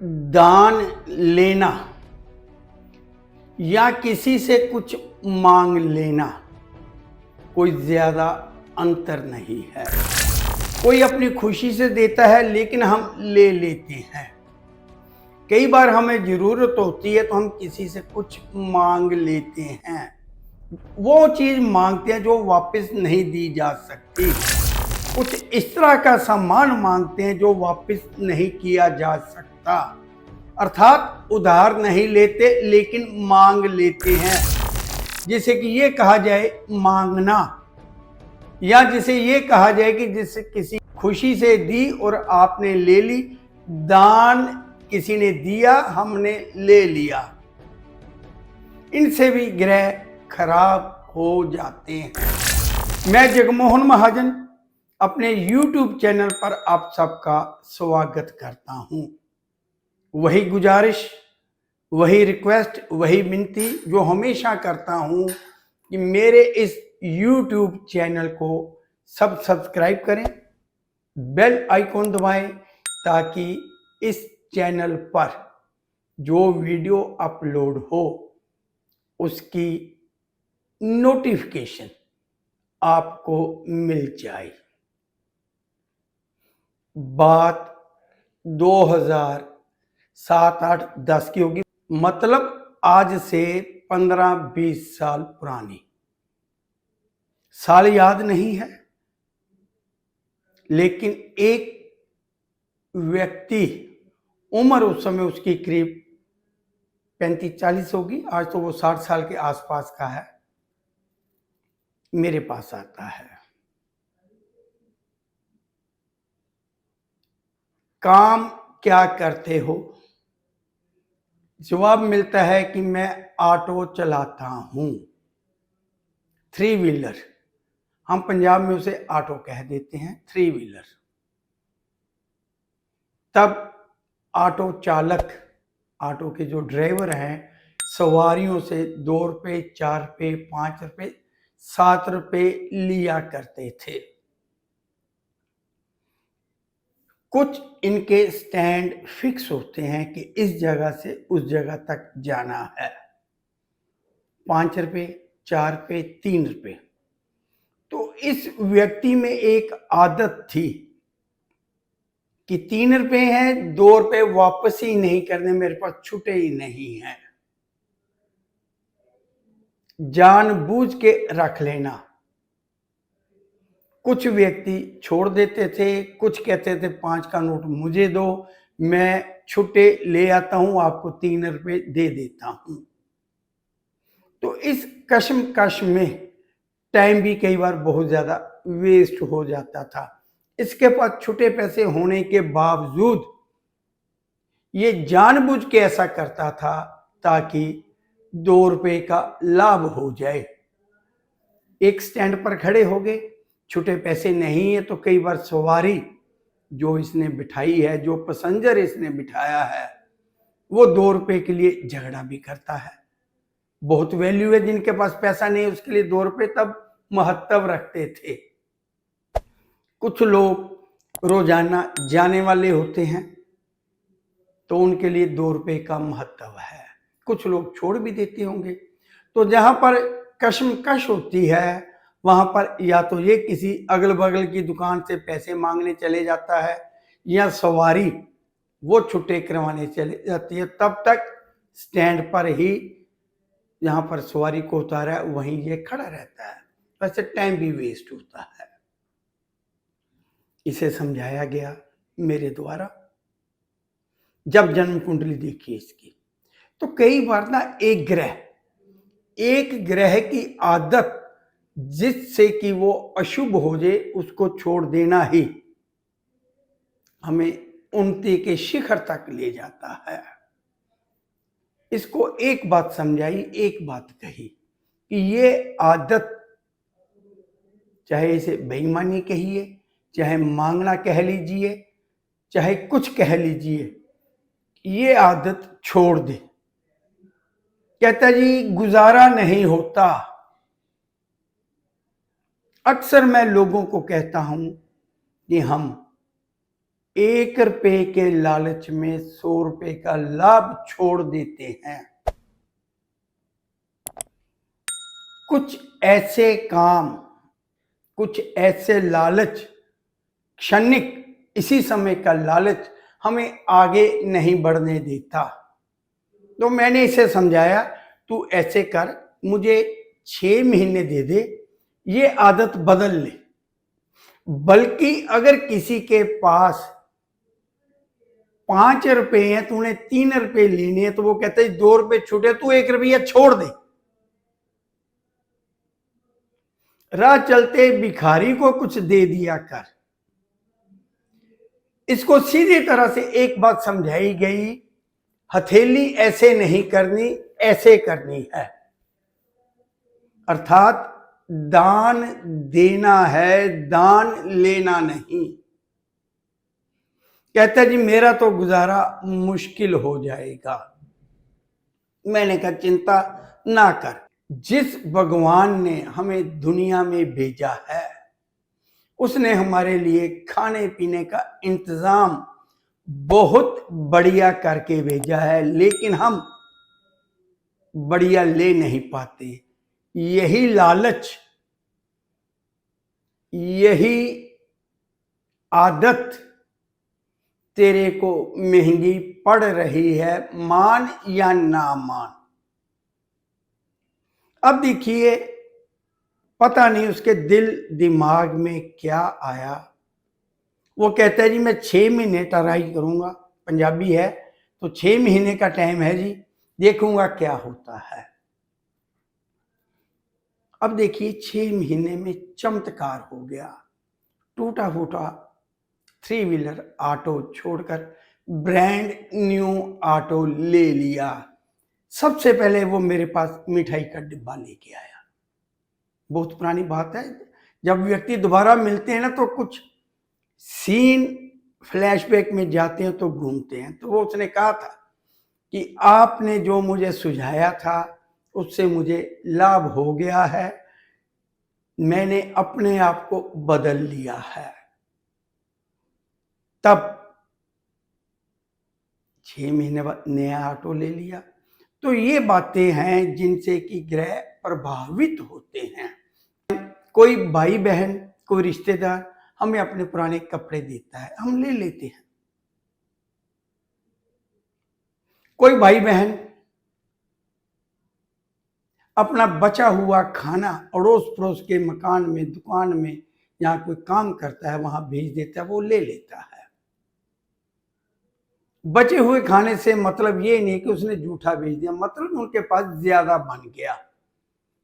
दान लेना या किसी से कुछ मांग लेना कोई ज्यादा अंतर नहीं है। कोई अपनी खुशी से देता है लेकिन हम ले लेते हैं। कई बार हमें जरूरत होती है तो हम किसी से कुछ मांग लेते हैं। वो चीज मांगते हैं जो वापस नहीं दी जा सकती। कुछ इस तरह का सामान मांगते हैं जो वापस नहीं किया जा सकता। अर्थात उधार नहीं लेते लेकिन मांग लेते हैं। जिसे कि ये कहा जाए मांगना, या जिसे ये कहा जाए कि जिसे किसी खुशी से दी और आपने ले ली। दान किसी ने दिया, हमने ले लिया। इनसे भी ग्रह खराब हो जाते हैं। मैं जगमोहन महाजन अपने YouTube चैनल पर आप सबका स्वागत करता हूं। वही गुजारिश, वही रिक्वेस्ट, वही विनती जो हमेशा करता हूं कि मेरे इस YouTube चैनल को सब सब्सक्राइब करें, बेल आइकॉन दबाएं ताकि इस चैनल पर जो वीडियो अपलोड हो उसकी नोटिफिकेशन आपको मिल जाए। बात 2007, 8, 10 की होगी, मतलब आज से 15-20 साल पुरानी। साल याद नहीं है, लेकिन एक व्यक्ति, उम्र उस समय उसकी करीब 35-40 होगी, आज तो वो 60 साल के आसपास का है, मेरे पास आता है। काम क्या करते हो? जवाब मिलता है कि मैं ऑटो चलाता हूं, 3 व्हीलर। हम पंजाब में उसे ऑटो कह देते हैं, 3 व्हीलर। तब ऑटो चालक, ऑटो के जो ड्राइवर हैं, सवारियों से 2 रुपये, 4 रुपये, 5 रुपये, 7 रुपये लिया करते थे। कुछ इनके स्टैंड फिक्स होते हैं कि इस जगह से उस जगह तक जाना है। 5 रुपये, 4 रुपये, 3 रुपये। तो इस व्यक्ति में एक आदत थी कि 3 रुपये हैं, 2 रुपये वापस ही नहीं करने, मेरे पास छुटे ही नहीं हैं। जानबूझ के रख लेना। कुछ व्यक्ति छोड़ देते थे, कुछ कहते थे 5 का नोट मुझे दो, मैं छुट्टे ले आता हूं, आपको 3 रुपये दे देता हूं। तो इस कश्मकश में टाइम भी कई बार बहुत ज्यादा वेस्ट हो जाता था। इसके पास छुट्टे पैसे होने के बावजूद ये जानबूझ के ऐसा करता था ताकि 2 रुपये का लाभ हो जाए। एक स्टैंड पर खड़े हो गए, छुट्टे पैसे नहीं है, तो कई बार सवारी जो इसने बिठाई है, जो पैसेंजर इसने बिठाया है, वो 2 रुपये के लिए झगड़ा भी करता है। बहुत वैल्यू है, जिनके पास पैसा नहीं उसके लिए 2 रुपये तब महत्व रखते थे। कुछ लोग रोजाना जाने वाले होते हैं तो उनके लिए 2 रुपये का महत्व है। कुछ लोग छोड़ भी देते होंगे। तो जहां पर कश्मकश होती है वहां पर या तो ये किसी अगल बगल की दुकान से पैसे मांगने चले जाता है, या सवारी वो छुट्टे करवाने चले जाती है। तब तक स्टैंड पर ही, जहां पर सवारी को उतारा है, वहीं ये खड़ा रहता है। वैसे टाइम भी वेस्ट होता है। इसे समझाया गया मेरे द्वारा। जब जन्म कुंडली देखी इसकी, तो कई बार ना एक ग्रह की आदत जिससे कि वो अशुभ हो जाए, उसको छोड़ देना ही हमें उन्नति के शिखर तक ले जाता है। इसको एक बात समझाई, एक बात कही कि ये आदत, चाहे इसे बेईमानी कहिए, चाहे मांगना कह लीजिए, चाहे कुछ कह लीजिए, ये आदत छोड़ दे। कहता जी गुजारा नहीं होता। अक्सर मैं लोगों को कहता हूं कि हम 1 रुपए के लालच में 100 रुपए का लाभ छोड़ देते हैं। कुछ ऐसे काम, कुछ ऐसे लालच, क्षणिक इसी समय का लालच हमें आगे नहीं बढ़ने देता। तो मैंने इसे समझाया, तू ऐसे कर, मुझे 6 महीने दे दे, ये आदत बदल ले। बल्कि अगर किसी के पास 5 रुपए हैं, तूने 3 रुपए लेने हैं, तो वो कहता है 2 रुपए छूटे, तू 1 रुपया छोड़ दे। राह चलते भिखारी को कुछ दे दिया कर। इसको सीधी तरह से एक बात समझाई गई, हथेली ऐसे नहीं करनी, ऐसे करनी है। अर्थात दान देना है, दान लेना नहीं। कहता है जी मेरा तो गुजारा मुश्किल हो जाएगा। मैंने कहा चिंता ना कर, जिस भगवान ने हमें दुनिया में भेजा है उसने हमारे लिए खाने पीने का इंतजाम बहुत बढ़िया करके भेजा है, लेकिन हम बढ़िया ले नहीं पाते। यही लालच, यही आदत तेरे को महंगी पड़ रही है, मान या ना मान। अब देखिए, पता नहीं उसके दिल दिमाग में क्या आया। वो कहता है जी मैं 6 महीने ट्राई करूंगा, पंजाबी है तो 6 महीने का टाइम है जी, देखूंगा क्या होता है। अब देखिए 6 महीने में चमत्कार हो गया। टूटा फूटा 3 व्हीलर ऑटो छोड़कर ब्रांड न्यू ऑटो ले लिया। सबसे पहले वो मेरे पास मिठाई का डिब्बा लेके आया। बहुत पुरानी बात है, जब व्यक्ति दोबारा मिलते हैं ना तो कुछ सीन फ्लैशबैक में जाते हैं तो घूमते हैं। तो वो उसने कहा था कि आपने जो मुझे सुझाया था उससे मुझे लाभ हो गया है, मैंने अपने आप को बदल लिया है। तब 6 महीने बाद नया ऑटो ले लिया। तो ये बातें हैं जिनसे कि ग्रह प्रभावित होते हैं। कोई भाई बहन, कोई रिश्तेदार हमें अपने पुराने कपड़े देता है, हम ले लेते हैं। कोई भाई बहन अपना बचा हुआ खाना अड़ोस पड़ोस के मकान में, दुकान में, जहां कोई काम करता है वहां भेज देता है, वो ले लेता है। बचे हुए खाने से मतलब ये नहीं कि उसने जूठा भेज दिया, मतलब उनके पास ज्यादा बन गया,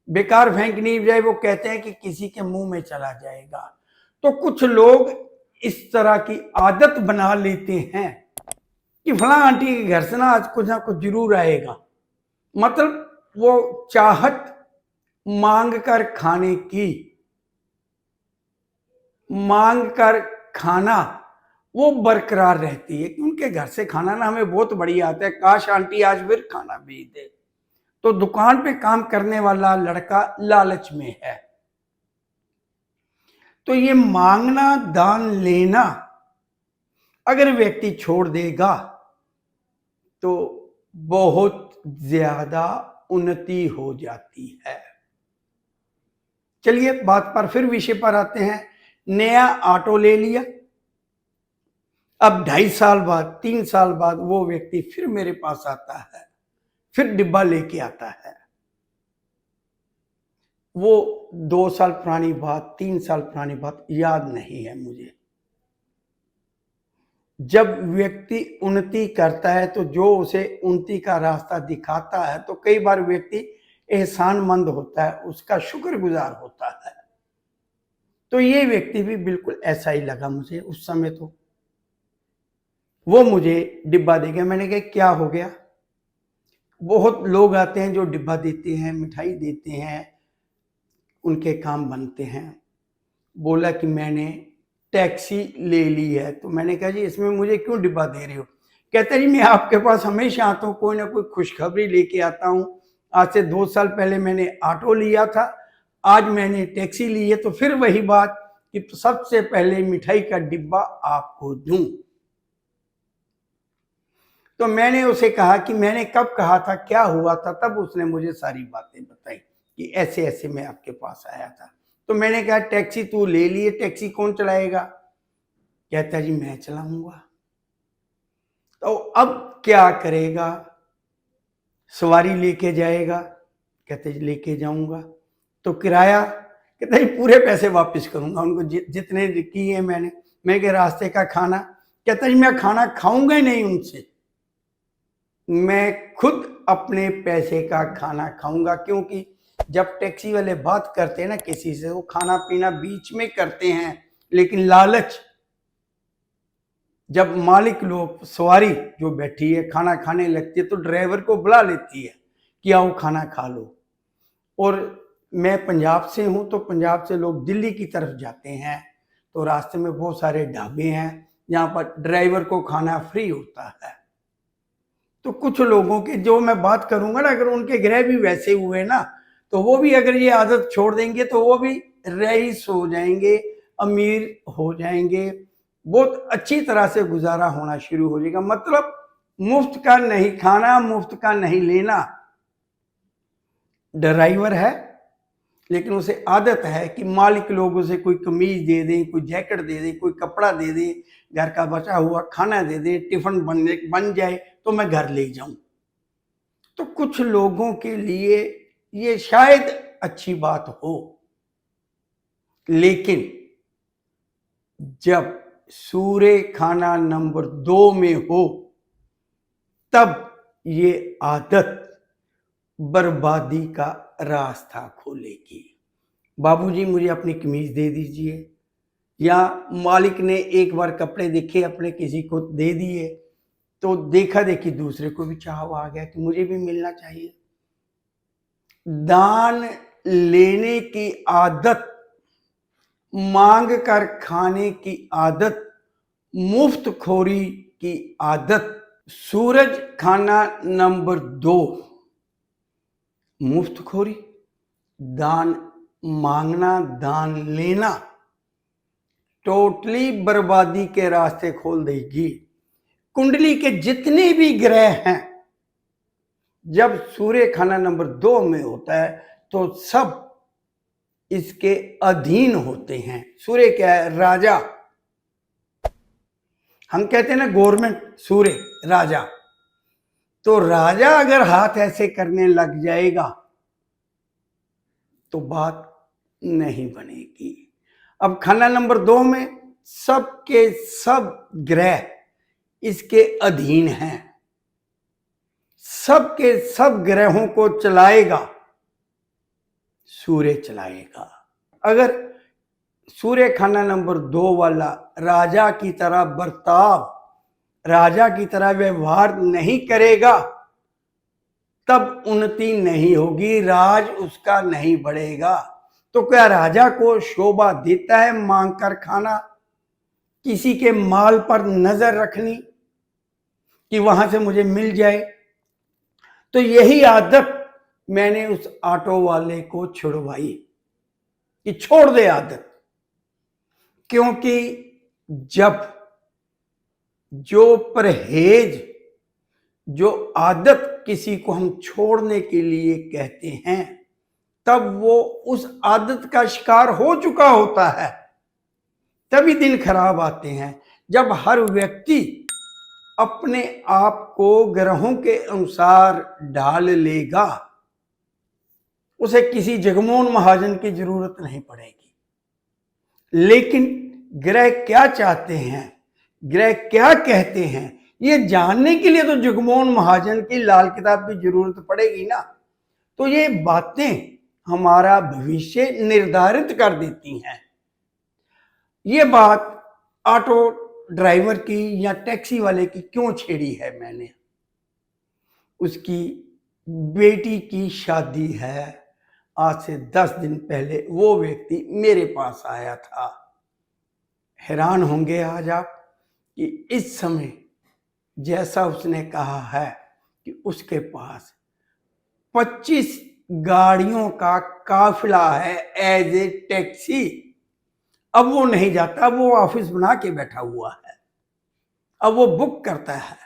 बेकार फेंक नहीं जाए। वो कहते हैं कि किसी के मुंह में चला जाएगा। तो कुछ लोग इस तरह की आदत बना लेते हैं कि फला आंटी के घर से ना आज कुछ ना कुछ जरूर आएगा। मतलब वो चाहत मांग कर खाने की, मांग कर खाना वो बरकरार रहती है कि उनके घर से खाना ना हमें बहुत बढ़िया आता है, काश आंटी आज फिर खाना भेज दे। तो दुकान पे काम करने वाला लड़का लालच में है। तो ये मांगना, दान लेना अगर व्यक्ति छोड़ देगा तो बहुत ज्यादा उन्नति हो जाती है। चलिए बात पर फिर विषय पर आते हैं। नया ऑटो ले लिया। अब 2.5 साल बाद, 3 साल बाद वो व्यक्ति फिर मेरे पास आता है, फिर डिब्बा लेके आता है। वो 2 साल पुरानी बात, 3 साल पुरानी बात याद नहीं है मुझे। जब व्यक्ति उन्नति करता है तो जो उसे उन्नति का रास्ता दिखाता है तो कई बार व्यक्ति एहसानमंद होता है, उसका शुक्रगुजार होता है। तो ये व्यक्ति भी बिल्कुल ऐसा ही लगा मुझे उस समय। तो वो मुझे डिब्बा दे गया। मैंने कहा क्या हो गया? बहुत लोग आते हैं जो डिब्बा देते हैं, मिठाई देते हैं, उनके काम बनते हैं। बोला कि मैंने टैक्सी ले ली है। तो मैंने कहा जी इसमें मुझे क्यों डिब्बा दे रहे हो? कहते जी मैं आपके पास हमेशा आता हूँ, कोई ना कोई खुशखबरी लेके आता हूँ। आज से 2 साल पहले मैंने ऑटो लिया था, आज मैंने टैक्सी ली है, तो फिर वही बात कि सबसे पहले मिठाई का डिब्बा आपको दूं। तो मैंने उसे कहा कि मैंने कब कहा था, क्या हुआ था। तब उसने मुझे सारी बातें बताई कि ऐसे ऐसे मैं आपके पास आया था। तो मैंने कहा टैक्सी तू ले लिए, टैक्सी कौन चलाएगा? कहता जी मैं चलाऊंगा। तो अब क्या करेगा? सवारी लेके जाएगा? कहते जी लेके जाऊंगा। तो किराया? कहता जी पूरे पैसे वापस करूंगा उनको जितने किए मैंने। मैं के रास्ते का खाना? कहता जी मैं खाना खाऊंगा ही नहीं उनसे, मैं खुद अपने पैसे का खाना खाऊंगा। क्योंकि जब टैक्सी वाले बात करते हैं ना किसी से, वो खाना पीना बीच में करते हैं, लेकिन लालच, जब मालिक लोग, सवारी जो बैठी है खाना खाने लगती है तो ड्राइवर को बुला लेती है कि आओ खाना खा लो। और मैं पंजाब से हूं, तो पंजाब से लोग दिल्ली की तरफ जाते हैं तो रास्ते में बहुत सारे ढाबे हैं जहां पर ड्राइवर को खाना फ्री होता है। तो कुछ लोगों के, जो मैं बात करूंगा ना, अगर उनके ग्रह भी वैसे हुए ना, तो वो भी अगर ये आदत छोड़ देंगे तो वो भी रईस हो जाएंगे, अमीर हो जाएंगे, बहुत अच्छी तरह से गुजारा होना शुरू हो जाएगा। मतलब मुफ्त का नहीं खाना, मुफ्त का नहीं लेना। ड्राइवर है लेकिन उसे आदत है कि मालिक लोग उसे कोई कमीज दे दें, कोई जैकेट दे दें, कोई कपड़ा दे दे, घर का बचा हुआ खाना दे दे, टिफिन बन जाए तो मैं घर ले जाऊं। तो कुछ लोगों के लिए ये शायद अच्छी बात हो, लेकिन जब सूर्य खाना नंबर 2 में हो तब ये आदत बर्बादी का रास्ता खोलेगी। बाबूजी मुझे अपनी कमीज दे दीजिए, या मालिक ने एक बार कपड़े देखे अपने किसी को दे दिए तो देखा देखी दूसरे को भी चाव आ गया कि मुझे भी मिलना चाहिए। दान लेने की आदत, मांग कर खाने की आदत, मुफ्तखोरी की आदत। सूरज खाना नंबर 2 मुफ्तखोरी, दान मांगना, दान लेना टोटली बर्बादी के रास्ते खोल देगी। कुंडली के जितने भी ग्रह हैं, जब सूर्य खाना नंबर 2 में होता है तो सब इसके अधीन होते हैं। सूर्य क्या है? राजा। हम कहते हैं ना गवर्नमेंट, सूर्य राजा। तो राजा अगर हाथ ऐसे करने लग जाएगा तो बात नहीं बनेगी। अब खाना नंबर 2 में सबके सब ग्रह इसके अधीन हैं, सबके सब ग्रहों को चलाएगा सूर्य चलाएगा। अगर सूर्य खाना नंबर 2 वाला राजा की तरह बर्ताव, राजा की तरह व्यवहार नहीं करेगा तब उन्नति नहीं होगी, राज उसका नहीं बढ़ेगा। तो क्या राजा को शोभा देता है मांग कर खाना, किसी के माल पर नजर रखनी कि वहां से मुझे मिल जाए? तो यही आदत मैंने उस ऑटो वाले को छुड़वाई कि छोड़ दे आदत। क्योंकि जब जो परहेज, जो आदत किसी को हम छोड़ने के लिए कहते हैं, तब वो उस आदत का शिकार हो चुका होता है। तभी दिन खराब आते हैं जब हर व्यक्ति अपने आप को ग्रहों के अनुसार ढाल लेगा, उसे किसी जगमोहन महाजन की जरूरत नहीं पड़ेगी। लेकिन ग्रह क्या चाहते हैं, ग्रह क्या कहते हैं, ये जानने के लिए तो जगमोहन महाजन की लाल किताब की जरूरत पड़ेगी ना। तो ये बातें हमारा भविष्य निर्धारित कर देती हैं। ये बात ऑटो ड्राइवर की या टैक्सी वाले की क्यों छेड़ी है मैंने? उसकी बेटी की शादी है, आज से 10 दिन पहले वो व्यक्ति मेरे पास आया था। हैरान होंगे आज आप कि इस समय जैसा उसने कहा है कि उसके पास 25 गाड़ियों का काफिला है एज ए टैक्सी। अब वो नहीं जाता, वो ऑफिस बना के बैठा हुआ है, अब वो बुक करता है।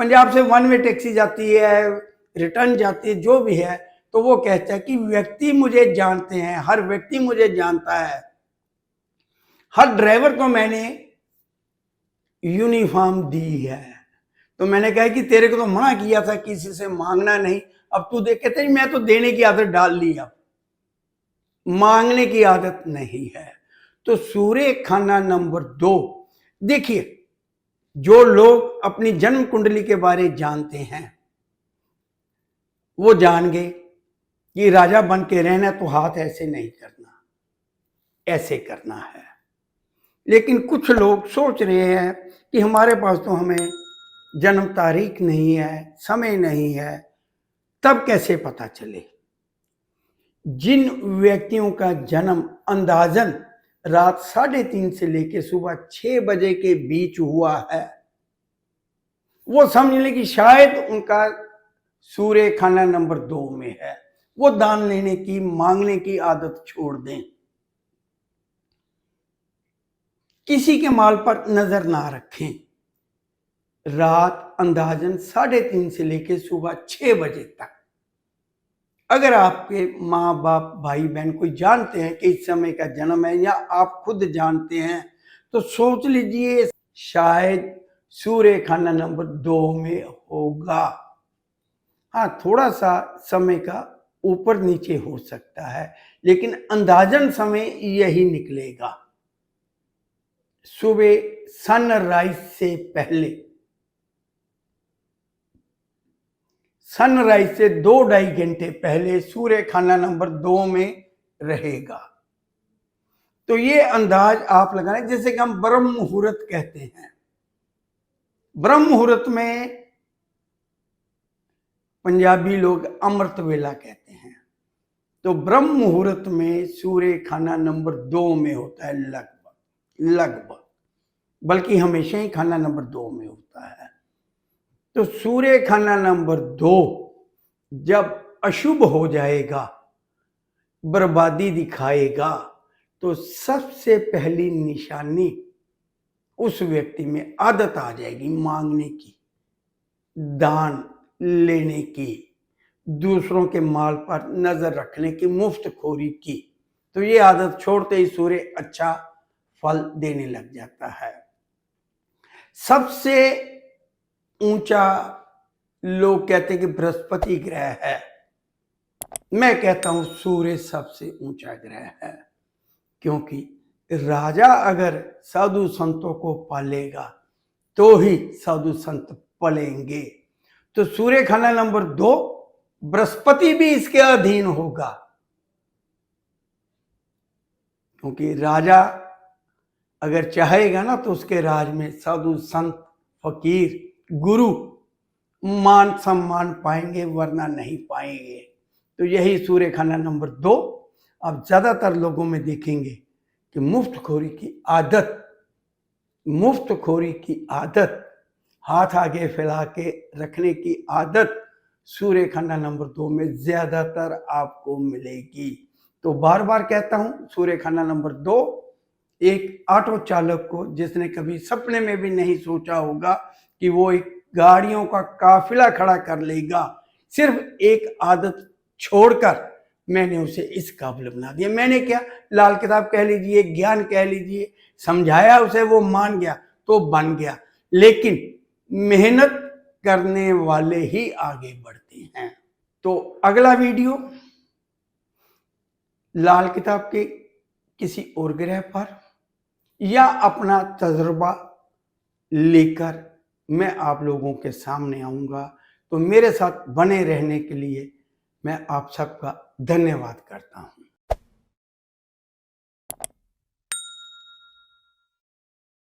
पंजाब से वन वे टैक्सी जाती है, रिटर्न जाती है, जो भी है, तो वो कहता है कि व्यक्ति मुझे जानते हैं, हर व्यक्ति मुझे जानता है, हर ड्राइवर को मैंने यूनिफॉर्म दी है। तो मैंने कहा कि तेरे को तो मना किया था किसी से मांगना नहीं, अब तू देख, कहते मैं तो देने की आदत डाल ली, अब मांगने की आदत नहीं है। तो सूर्य खाना नंबर 2, देखिए, जो लोग अपनी जन्म कुंडली के बारे जानते हैं वो जान गए कि राजा बन के रहना तो हाथ ऐसे नहीं करना, ऐसे करना है। लेकिन कुछ लोग सोच रहे हैं कि हमारे पास तो हमें जन्म तारीख नहीं है, समय नहीं है, तब कैसे पता चले। जिन व्यक्तियों का जन्म अंदाजन रात 3:30 से लेकर सुबह 6 बजे के बीच हुआ है, वो समझ लें कि शायद उनका सूर्य खाना नंबर 2 में है। वो दान लेने की, मांगने की आदत छोड़ दें। किसी के माल पर नजर ना रखें। रात अंदाजन 3:30 से लेकर सुबह 6 बजे तक अगर आपके माँ बाप, भाई बहन कोई जानते हैं कि इस समय का जन्म है, या आप खुद जानते हैं, तो सोच लीजिए शायद सूर्य खाना नंबर 2 में होगा। हाँ, थोड़ा सा समय का ऊपर नीचे हो सकता है, लेकिन अंदाजन समय यही निकलेगा। सुबह सनराइज से पहले, सनराइज से 2-2.5 घंटे पहले सूर्य खाना नंबर 2 में रहेगा। तो ये अंदाज आप लगाएं, जैसे कि हम ब्रह्म मुहूर्त कहते हैं। ब्रह्म मुहूर्त में पंजाबी लोग अमृत वेला कहते हैं। तो ब्रह्म मुहूर्त में सूर्य खाना नंबर 2 में होता है, लगभग, बल्कि हमेशा ही खाना नंबर 2 में होता है। तो सूर्य खाना नंबर 2 जब अशुभ हो जाएगा, बर्बादी दिखाएगा, तो सबसे पहली निशानी उस व्यक्ति में आदत आ जाएगी मांगने की, दान लेने की, दूसरों के माल पर नजर रखने की, मुफ्तखोरी की। तो ये आदत छोड़ते ही सूर्य अच्छा फल देने लग जाता है। सबसे ऊंचा लोग कहते हैं कि बृहस्पति ग्रह है, मैं कहता हूं सूर्य सबसे ऊंचा ग्रह है। क्योंकि राजा अगर साधु संतों को पालेगा तो ही साधु संत पलेंगे। तो सूर्य खाना नंबर 2, बृहस्पति भी इसके अधीन होगा, क्योंकि राजा अगर चाहेगा ना तो उसके राज में साधु संत, फकीर, गुरु मान सम्मान पाएंगे, वरना नहीं पाएंगे। तो यही सूर्य खाना नंबर 2 आप ज्यादातर लोगों में देखेंगे कि मुफ्तखोरी की आदत, हाथ आगे फैला के रखने की आदत सूर्य खाना नंबर 2 में ज्यादातर आपको मिलेगी। तो बार बार कहता हूं, सूर्य खाना नंबर 2 एक ऑटो चालक को, जिसने कभी सपने में भी नहीं सोचा होगा कि वो एक गाड़ियों का काफिला खड़ा कर लेगा, सिर्फ एक आदत छोड़कर मैंने उसे इस काबिल बना दिया। मैंने क्या, लाल किताब कह लीजिए, ज्ञान कह लीजिए, समझाया उसे, वो मान गया तो बन गया। लेकिन मेहनत करने वाले ही आगे बढ़ते हैं। तो अगला वीडियो लाल किताब के किसी और ग्रह पर या अपना तजुर्बा लेकर मैं आप लोगों के सामने आऊंगा। तो मेरे साथ बने रहने के लिए मैं आप सबका धन्यवाद करता हूं।